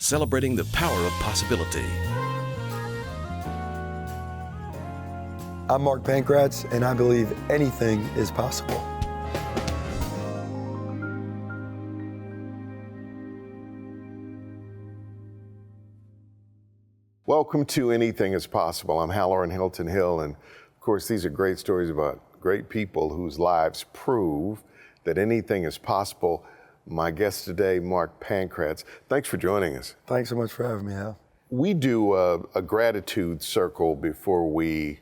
celebrating the power of possibility. I'm Mark Pancratz, and I believe anything is possible. Welcome to Anything is Possible. I'm Halloran Hilton Hill, and of course, these are great stories about great people whose lives prove that anything is possible. My guest today, Mark Pancratz. Thanks for joining us. Thanks so much for having me, Hal. We do a gratitude circle before we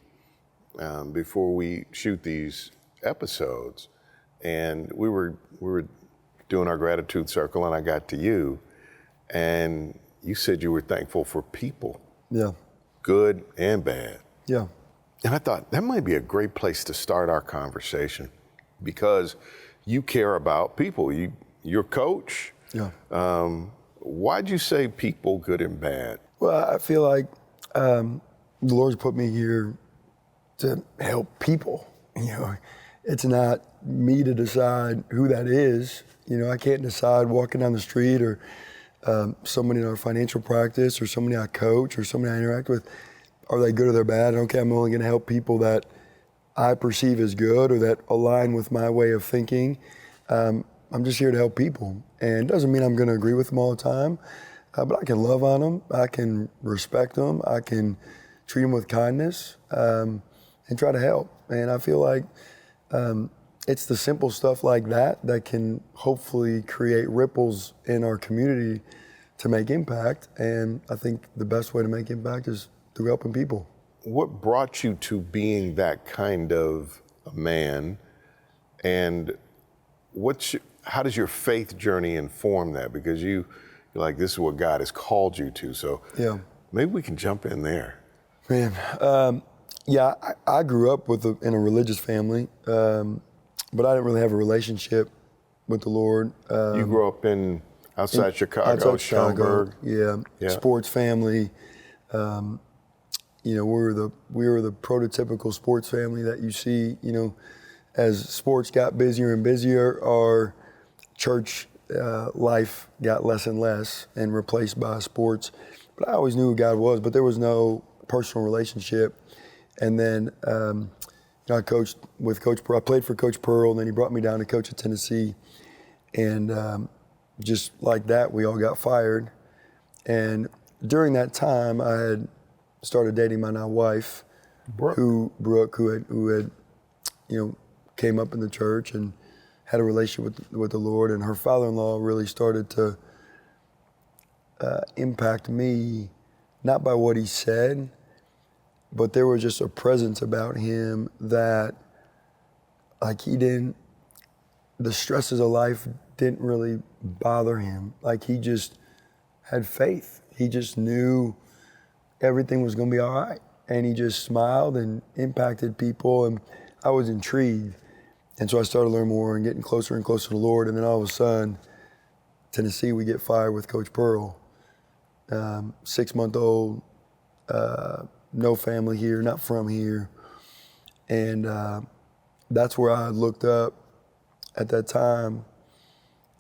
shoot these episodes, and we were doing our gratitude circle, and I got to you, and you said you were thankful for people. Yeah. Good and bad. Yeah. And I thought that might be a great place to start our conversation, because you care about people. You're a coach. Yeah. Why'd you say people, good and bad? Well, I feel like the Lord's put me here to help people. It's not me to decide who that is. I can't decide walking down the street or somebody in our financial practice or somebody I coach or somebody I interact with, are they good or they're bad? Okay, I'm only gonna help people that I perceive as good or that align with my way of thinking. I'm just here to help people. And it doesn't mean I'm gonna agree with them all the time, but I can love on them, I can respect them, I can treat them with kindness, and try to help. And I feel like it's the simple stuff like that that can hopefully create ripples in our community to make impact. And I think the best way to make impact is through helping people. What brought you to being that kind of a man, and how does your faith journey inform that? Because you're like, this is what God has called you to. So yeah, maybe we can jump in there. Man, yeah, I grew up in a religious family, but I didn't really have a relationship with the Lord. You grew up outside Chicago, Schaumburg. Yeah, sports family. We were the prototypical sports family that you see. As sports got busier and busier, our church life got less and less and replaced by sports. But I always knew who God was, but there was no personal relationship. And then I coached with Coach Pearl. I played for Coach Pearl, and then he brought me down to coach at Tennessee. And just like that, we all got fired. And during that time, I had started dating my now wife, Brooke, who had came up in the church and had a relationship with the Lord. And her father-in-law really started to impact me, not by what he said, but there was just a presence about him that, like, the stresses of life didn't really bother him. Like, he just had faith. He just knew everything was gonna be all right. And he just smiled and impacted people, and I was intrigued. And so I started to learn more and getting closer and closer to the Lord. And then all of a sudden, Tennessee, we get fired with Coach Pearl. 6-month-old, no family here, not from here. And that's where I looked up at that time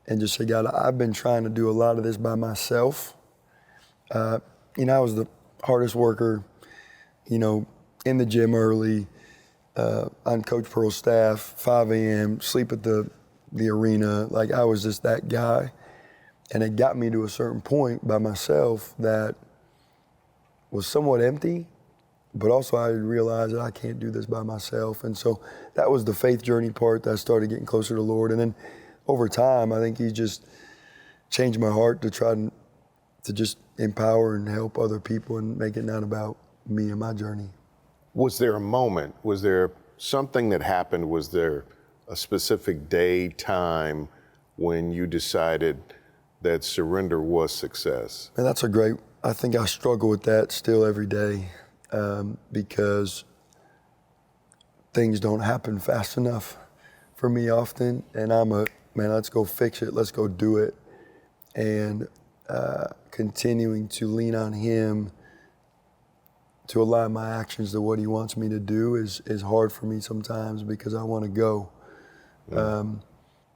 and just said, God, I've been trying to do a lot of this by myself. I was the hardest worker, in the gym early, on Coach Pearl's staff, 5 a.m., sleep at the arena. Like, I was just that guy. And it got me to a certain point by myself that was somewhat empty, but also I realized that I can't do this by myself. And so that was the faith journey part that I started getting closer to the Lord. And then over time, I think he just changed my heart to try to just empower and help other people and make it not about me and my journey. Was there a moment, was there something that happened, was there a specific day, time when you decided that surrender was success? And I think I struggle with that still every day because things don't happen fast enough for me often. And let's go fix it, let's go do it. And continuing to lean on him to align my actions to what he wants me to do is hard for me sometimes because I want to go. Yeah.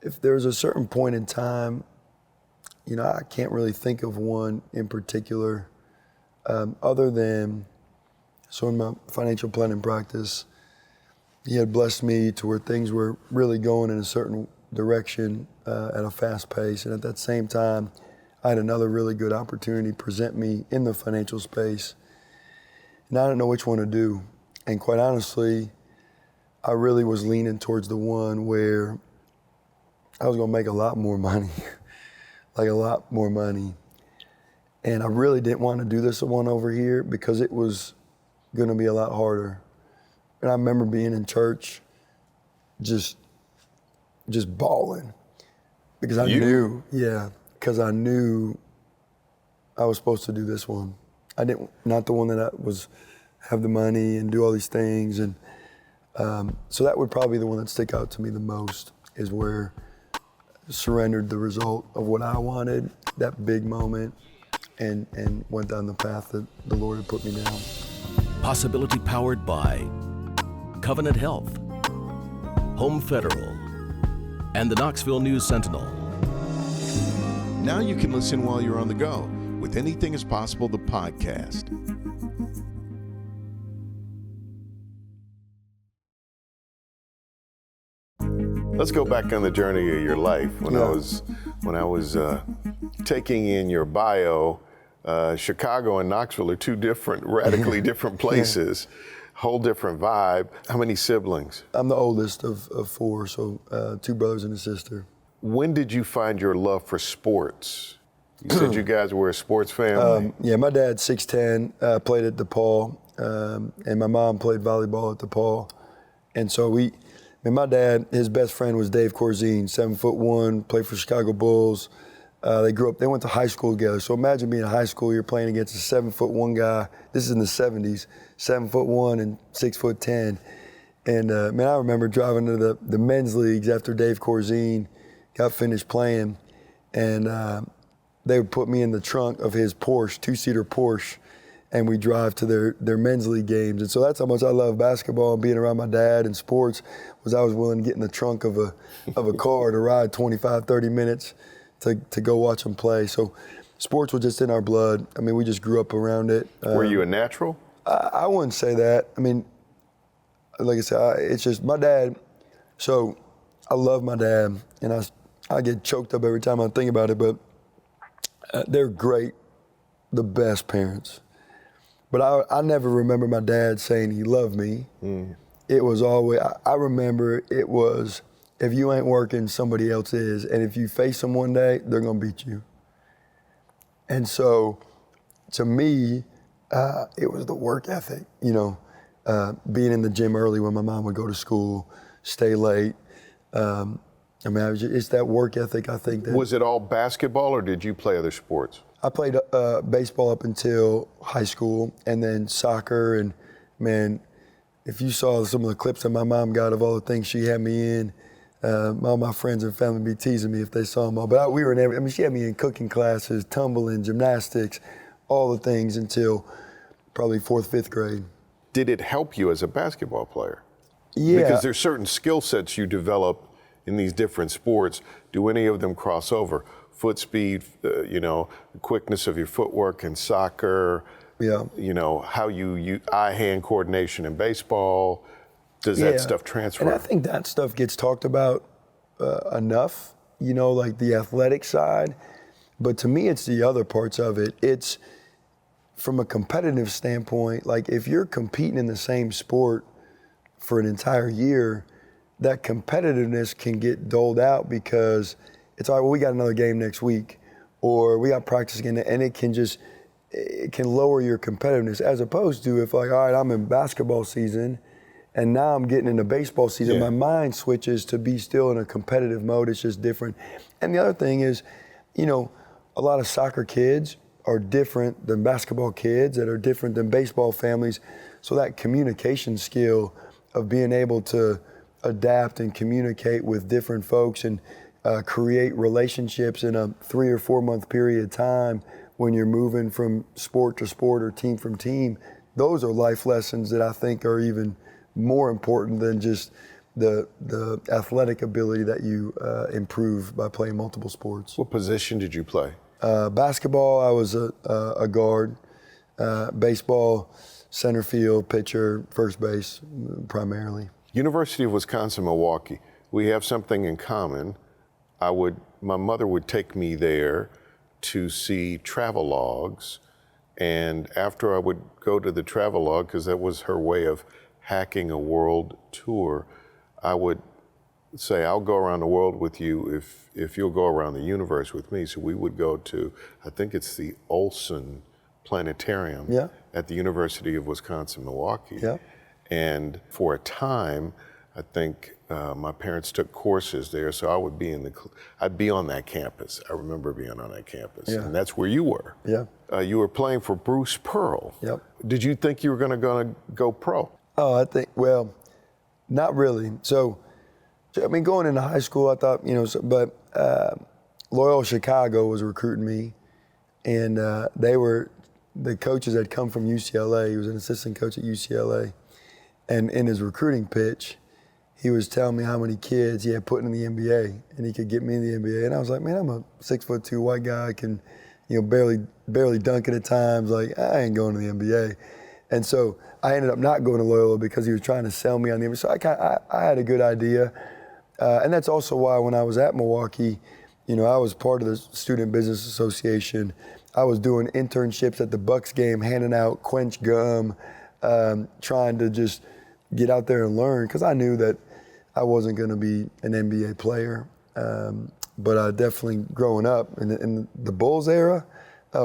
If there's a certain point in time, I can't really think of one in particular other than, so in my financial planning practice, he had blessed me to where things were really going in a certain direction at a fast pace. And at that same time, I had another really good opportunity present me in the financial space. And I didn't know which one to do. And quite honestly, I really was leaning towards the one where I was gonna make a lot more money, like a lot more money. And I really didn't want to do this one over here because it was gonna be a lot harder. And I remember being in church, just bawling because I knew I was supposed to do this one. Not the one that have the money and do all these things. And so that would probably be the one that stick out to me the most, is where I surrendered the result of what I wanted, that big moment, and went down the path that the Lord had put me down. Possibility powered by Covenant Health, Home Federal, and the Knoxville News Sentinel. Now you can listen while you're on the go with Anything is Possible, the podcast. Let's go back on the journey of your life. When I was taking in your bio, Chicago and Knoxville are two radically different places. Whole different vibe. How many siblings? I'm the oldest of four, so 2 brothers and a sister. When did you find your love for sports? You said you guys were a sports family. Yeah, my dad's 6'10", played at DePaul, and my mom played volleyball at DePaul. And so my dad, his best friend was Dave Corzine, 7'1", played for Chicago Bulls. They went to high school together. So imagine being in high school, you're playing against a 7'1" guy. This is in the 70s, 7'1" and 6'10". And I remember driving to the men's leagues after Dave Corzine got finished playing, and they would put me in the trunk of his Porsche, 2-seater Porsche, and we drive to their men's league games. And so that's how much I love basketball and being around my dad and sports, was I was willing to get in the trunk of a car to ride 25, 30 minutes to go watch them play. So sports was just in our blood. I mean, we just grew up around it. Were you a natural? I wouldn't say that. I mean, like I said, it's just my dad. So I love my dad, and I get choked up every time I think about it, but they're great, the best parents. But I never remember my dad saying he loved me. It was always, I remember it was, if you ain't working, somebody else is. And if you face them one day, they're gonna beat you. And so, to me, it was the work ethic, being in the gym early when my mom would go to school, stay late. It's that work ethic, I think. Was it all basketball, or did you play other sports? I played baseball up until high school, and then soccer. And man, if you saw some of the clips that my mom got of all the things she had me in, all my friends and family be teasing me if they saw them all. But we were in she had me in cooking classes, tumbling, gymnastics, all the things until probably 4th, 5th grade. Did it help you as a basketball player? Yeah. Because there's certain skill sets you develop in these different sports. Do any of them cross over? Foot speed, the quickness of your footwork in soccer, how you eye-hand coordination in baseball. Does that stuff transfer? And I think that stuff gets talked about enough, like the athletic side. But to me, it's the other parts of it. It's from a competitive standpoint, like if you're competing in the same sport for an entire year, that competitiveness can get doled out because it's all right, well, we got another game next week, or we got practice again, and it can lower your competitiveness, as opposed to if all right, I'm in basketball season, and now I'm getting into baseball season, my mind switches to be still in a competitive mode. It's just different. And the other thing is, a lot of soccer kids are different than basketball kids that are different than baseball families. So that communication skill of being able to adapt and communicate with different folks and create relationships in a 3 or 4 month period of time when you're moving from sport to sport or team from team, those are life lessons that I think are even more important than just the athletic ability that you improve by playing multiple sports. What position did you play? Basketball, I was a guard. Baseball, center field, pitcher, first base, primarily. University of Wisconsin-Milwaukee. We have something in common. My mother would take me there to see travel logs, and after I would go to the travel log, because that was her way of hacking a world tour, I would say, I'll go around the world with you if you'll go around the universe with me. So we would go to, I think it's the Olson Planetarium at the University of Wisconsin-Milwaukee. Yeah. And for a time, I think my parents took courses there, so I would be I'd be on that campus. I remember being on that campus, and that's where you were. Yeah. You were playing for Bruce Pearl. Yep. Did you think you were going to go pro? Oh, I think, well, not really. So, I mean, going into high school, I thought, but Loyola Chicago was recruiting me, and the coaches had come from UCLA. He was an assistant coach at UCLA. And in his recruiting pitch, he was telling me how many kids he had put in the NBA, and he could get me in the NBA. And I was like, man, I'm a 6'2" white guy. I can, barely dunk it at times. Like, I ain't going to the NBA. And so I ended up not going to Loyola because he was trying to sell me on the NBA. So I had a good idea. And that's also why when I was at Milwaukee, I was part of the Student Business Association. I was doing internships at the Bucks game, handing out Quench gum, trying to just get out there and learn, because I knew that I wasn't going to be an NBA player. But I definitely, growing up in the Bulls era,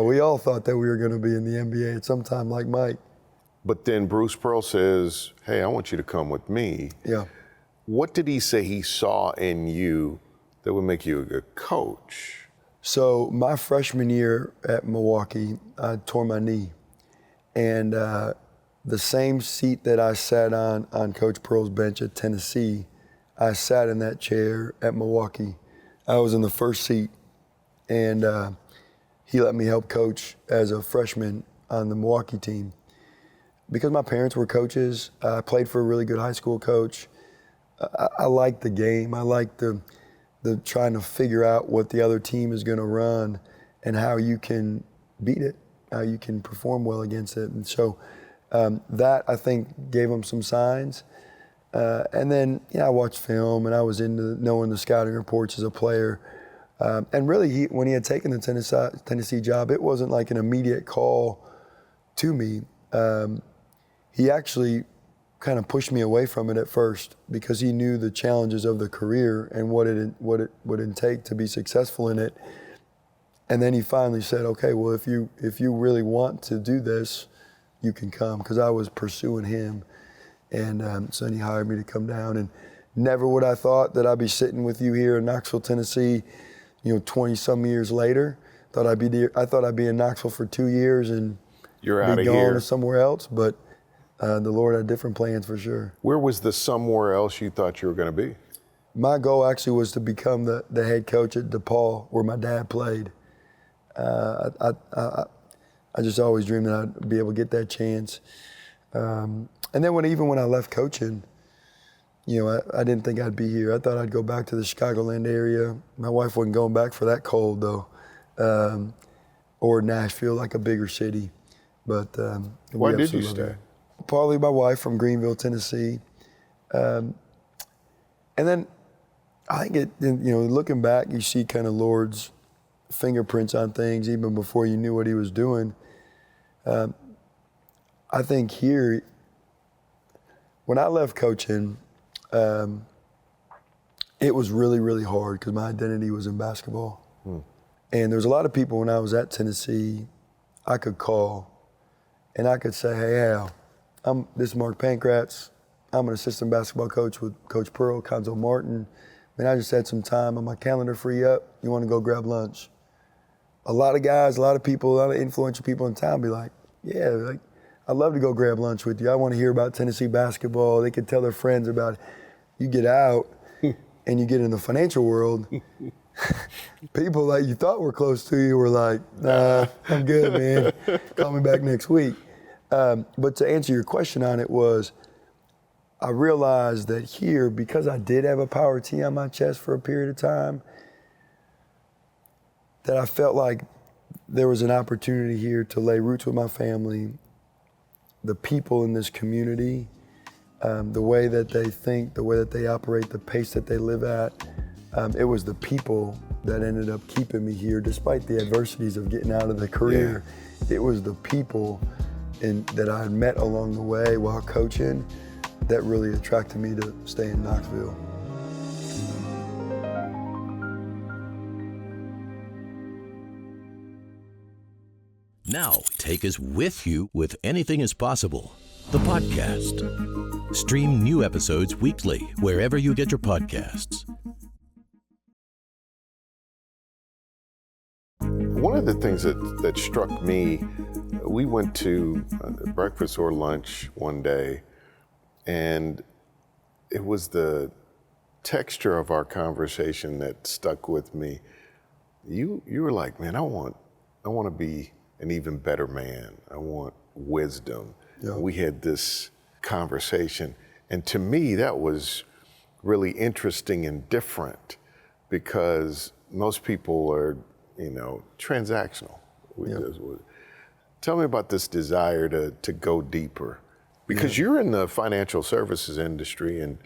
we all thought that we were going to be in the NBA at some time, like Mike. But then Bruce Pearl says, hey, I want you to come with me. Yeah. What did he say he saw in you that would make you a good coach? So my freshman year at Milwaukee, I tore my knee. And the same seat that I sat on Coach Pearl's bench at Tennessee, I sat in that chair at Milwaukee. I was in the first seat, and he let me help coach as a freshman on the Milwaukee team. Because my parents were coaches, I played for a really good high school coach. I liked the game. I liked the trying to figure out what the other team is going to run and how you can beat it, how you can perform well against it. And so that, I think, gave him some signs. And then, I watched film, and I was into knowing the scouting reports as a player. And really, when he had taken the Tennessee job, it wasn't like an immediate call to me. He actually kind of pushed me away from it at first, because he knew the challenges of the career and what it would take to be successful in it. And then he finally said, okay, well, if you really want to do this, you can come, because I was pursuing him. And so then he hired me to come down, and never would I thought that I'd be sitting with you here in Knoxville, Tennessee, 20 some years later. I thought I'd be in Knoxville for 2 years and you're out be of gone here to somewhere else, but the Lord had different plans for sure. Where was the somewhere else you thought you were going to be? My goal actually was to become the head coach at DePaul, where my dad played. I just always dreamed that I'd be able to get that chance. And then when I left coaching, I didn't think I'd be here. I thought I'd go back to the Chicagoland area. My wife wasn't going back for that cold, though, or Nashville, like a bigger city. But why did you stay? Partly my wife from Greenville, Tennessee. And then I think looking back, you see kind of Lord's fingerprints on things even before you knew what he was doing. I think here, when I left coaching, it was really, really hard because my identity was in basketball. And there's a lot of people when I was at Tennessee, I could call and I could say, hey, Al, this is Mark Pancratz. I'm an assistant basketball coach with Coach Pearl, Conzo Martin. Man, I just had some time on my calendar free up. You want to go grab lunch? A lot of guys, a lot of people, a lot of influential people in town be like, yeah, like, I'd love to go grab lunch with you. I want to hear about Tennessee basketball. They could tell their friends about it. You get out and you get in the financial world, people that you thought were close to you were like, nah, I'm good, man. Call me back next week. But to answer your question on it was, I realized that here, because I did have a power T on my chest for a period of time, that I felt like there was an opportunity here to lay roots with my family, the people in this community, the way that they think, the way that they operate, the pace that they live at. It was the people that ended up keeping me here, despite the adversities of getting out of the career. Yeah. It was the people that I had met along the way while coaching that really attracted me to stay in Knoxville. Now, take us with you with Anything is Possible, the podcast. Stream new episodes weekly wherever you get your podcasts. One of the things that struck me, we went to breakfast or lunch one day, and it was the texture of our conversation that stuck with me. You were like, man, I want to be an even better man. I want wisdom. Yeah. We had this conversation, and to me that was really interesting and different, because most people are, transactional. Tell me about this desire to go deeper, because you're in the financial services industry, and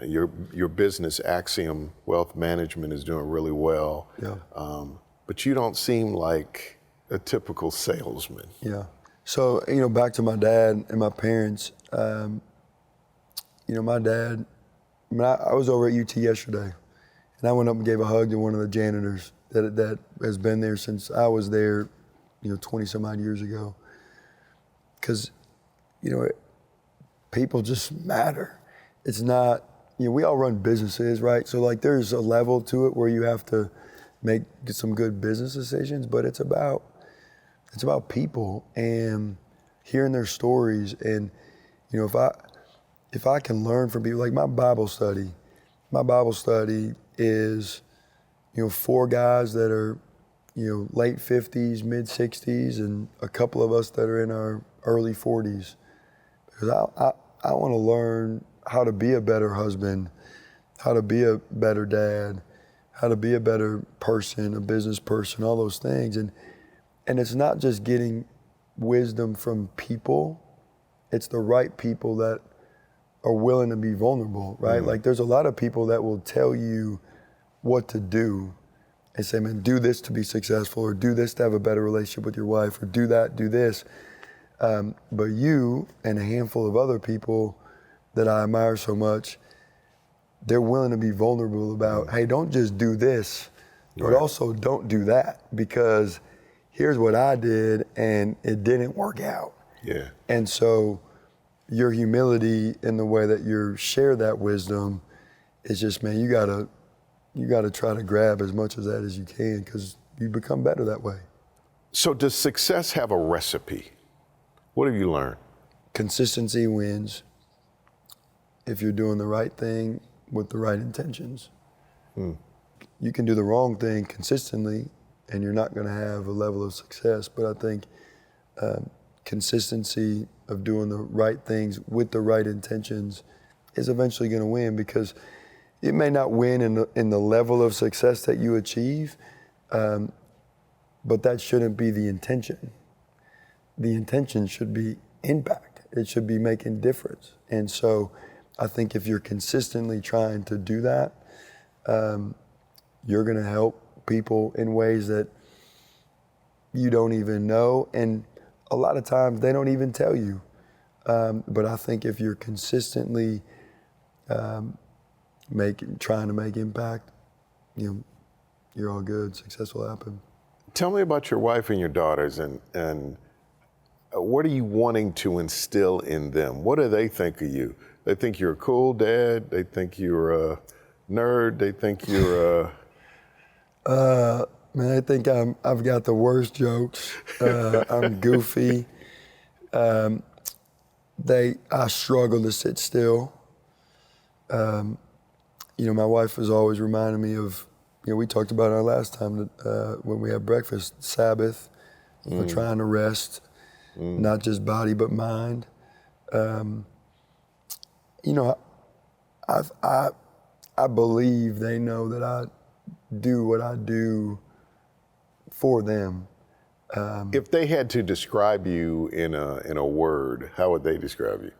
your business, Axiom Wealth Management, is doing really well. Yeah. But you don't seem like a typical salesman. Yeah. So, back to my dad and my parents, my dad, I was over at UT yesterday, and I went up and gave a hug to one of the janitors that has been there since I was there, 20 some odd years ago. Because, people just matter. It's not, we all run businesses, right? So there's a level to it where you have to make some good business decisions, but it's about people and hearing their stories. And, if I can learn from people, like my Bible study is, 4 guys that are, late 50s, mid 60s, and a couple of us that are in our early 40s. Because I want to learn how to be a better husband, how to be a better dad, how to be a better person, a business person, all those things. And it's not just getting wisdom from people, it's the right people that are willing to be vulnerable, right? Mm-hmm. There's a lot of people that will tell you what to do and say, man, do this to be successful, or do this to have a better relationship with your wife, or do that, do this. But you and a handful of other people that I admire so much, they're willing to be vulnerable about, hey, don't just do this, but also don't do that, because here's what I did and it didn't work out. Yeah. And so your humility in the way that you share that wisdom is just, man, you gotta try to grab as much of that as you can, because you become better that way. So does success have a recipe? What have you learned? Consistency wins if you're doing the right thing with the right intentions. You can do the wrong thing consistently and you're not going to have a level of success. But I think consistency of doing the right things with the right intentions is eventually going to win, because it may not win in the level of success that you achieve, but that shouldn't be the intention. The intention should be impact. It should be making difference. And so I think if you're consistently trying to do that, you're going to help people in ways that you don't even know. And a lot of times they don't even tell you. But I think if you're consistently trying to make impact, you're all good. Success will happen. Tell me about your wife and your daughters, and what are you wanting to instill in them? What do they think of you? They think you're a cool dad. They think you're a nerd. They think you're a... Man, I think I've got the worst jokes. I'm goofy. I struggle to sit still. My wife was always reminding me of, we talked about it our last time when we had breakfast, Sabbath. We're trying to rest, not just body but mind. I believe they know that I do what I do for them. If they had to describe you in a word, how would they describe you?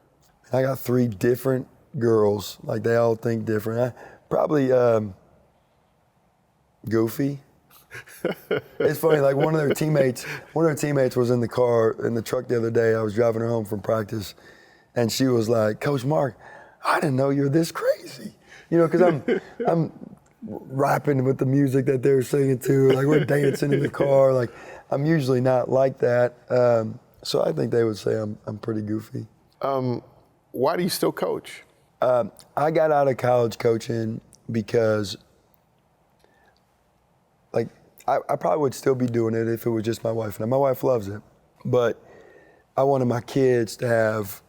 I got 3 different girls, like they all think different. Probably goofy. It's funny, like one of their teammates was in the truck the other day. I was driving her home from practice, and she was like, "Coach Mark, I didn't know you're this crazy." Because I'm rapping with the music that they're singing to, like we're dancing in the car. Like I'm usually not like that, so I think they would say I'm pretty goofy. Why do you still coach? I got out of college coaching because, like, I probably would still be doing it if it was just my wife. Now, my wife loves it, but I wanted my kids to have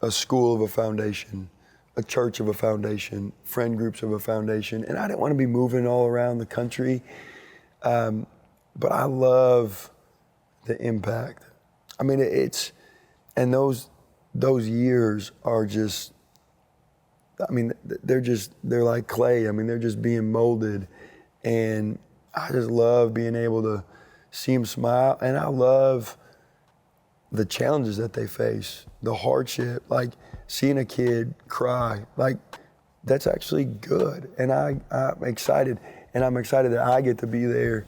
a school of a foundation, a church of a foundation, friend groups of a foundation, and I didn't want to be moving all around the country. But I love the impact. I mean, and those years are just, I mean, they're like clay. I mean, they're just being molded. And I just love being able to see them smile. And I love the challenges that they face, the hardship, like seeing a kid cry, like that's actually good. And I'm excited. And I'm excited that I get to be there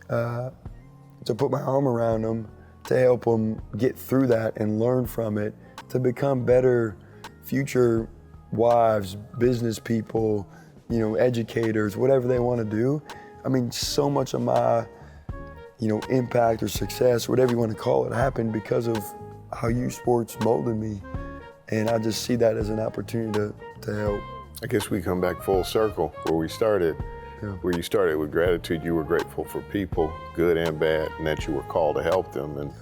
to put my arm around them, to help them get through that and learn from it, to become better future wives, business people, educators, whatever they want to do. I mean, so much of my, impact or success, whatever you want to call it, happened because of how youth sports molded me. And I just see that as an opportunity to help. I guess we come back full circle where we started. Yeah. Where you started with gratitude, you were grateful for people, good and bad, and that you were called to help them. And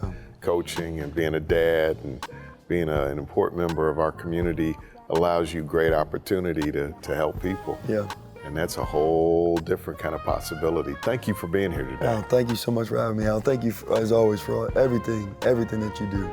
coaching and being a dad and being an important member of our community allows you great opportunity to help people. Yeah. And that's a whole different kind of possibility. Thank you for being here today. Al, thank you so much for having me, Al. Thank you, as always, for everything that you do.